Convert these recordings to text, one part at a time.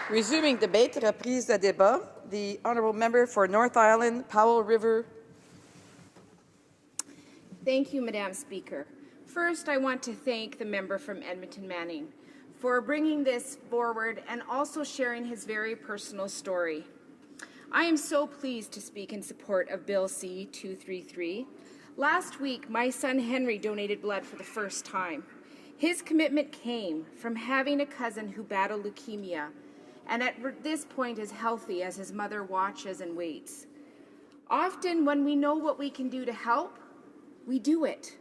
Resuming debate, reprise de débat. The honourable member for North Island, Powell River. Thank you, Madam Speaker. First, I want to thank the member from Edmonton Manning for bringing this forward and also sharing his very personal story. I am so pleased to speak in support of Bill C-223. Last week, my son Henry donated blood for the first time. His commitment came from having a cousin who battled leukemia and at this point is healthy as his mother watches and waits. Often when we know what we can do to help, we do it.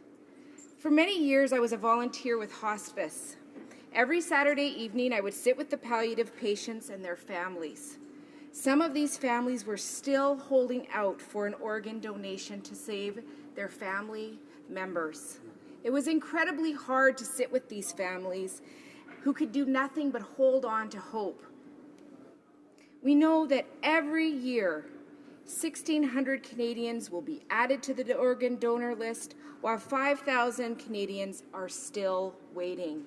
For many years, I was a volunteer with hospice. Every Saturday evening, I would sit with the palliative patients and their families. Some of these families were still holding out for an organ donation to save their family members. It was incredibly hard to sit with these families who could do nothing but hold on to hope. We know that every year, 1,600 Canadians will be added to the organ donor list, while 5,000 Canadians are still waiting.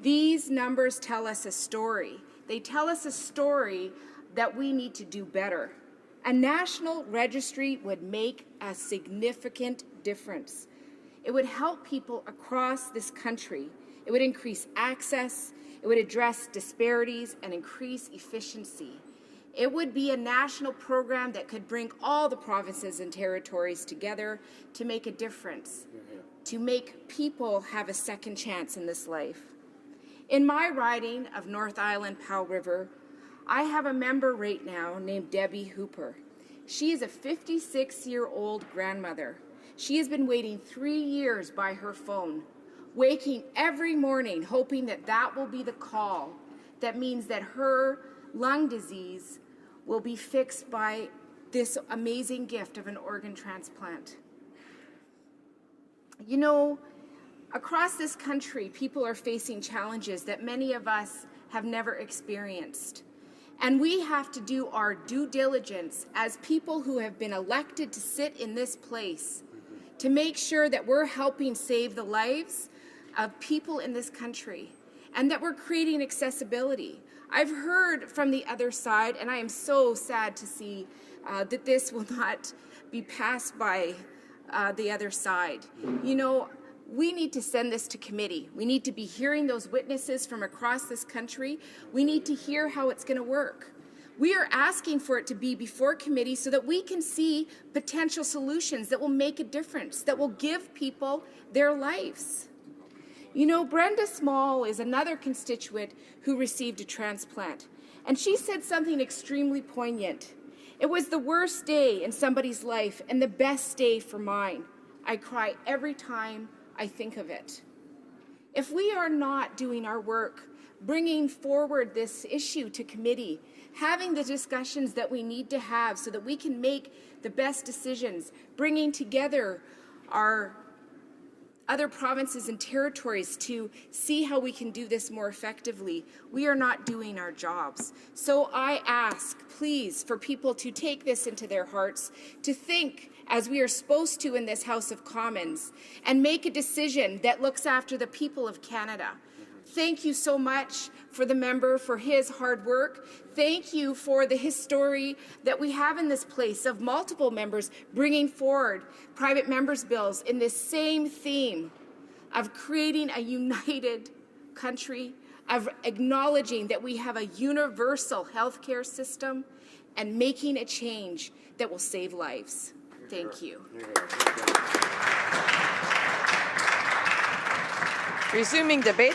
These numbers tell us a story. They tell us a story that we need to do better. A national registry would make a significant difference. It would help people across this country. It would increase access, it would address disparities and increase efficiency. It would be a national program that could bring all the provinces and territories together to make a difference, to make people have a second chance in this life. In my riding of North Island, Powell River, I have a member right now named Debbie Hooper. She is a 56-year-old grandmother. She has been waiting 3 years by her phone, waking every morning hoping that that will be the call that means that her lung disease will be fixed by this amazing gift of an organ transplant. You know, across this country, people are facing challenges that many of us have never experienced. And we have to do our due diligence as people who have been elected to sit in this place to make sure that we're helping save the lives of people in this country and that we're creating accessibility. I've heard from the other side, and I am so sad to see that this will not be passed by the other side. You know, we need to send this to committee. We need to be hearing those witnesses from across this country. We need to hear how it's going to work. We are asking for it to be before committee so that we can see potential solutions that will make a difference, that will give people their lives. You know, Brenda Small is another constituent who received a transplant, and she said something extremely poignant. It was the worst day in somebody's life and the best day for mine. I cry every time I think of it. If we are not doing our work, bringing forward this issue to committee, having the discussions that we need to have so that we can make the best decisions, bringing together our other provinces and territories to see how we can do this more effectively, we are not doing our jobs. So I ask, please, for people to take this into their hearts, to think as we are supposed to in this House of Commons, and make a decision that looks after the people of Canada. Thank you so much for the member for his hard work. Thank you for the history that we have in this place of multiple members bringing forward private members' bills in this same theme of creating a united country, of acknowledging that we have a universal healthcare system and making a change that will save lives. Thank you. Resuming debate.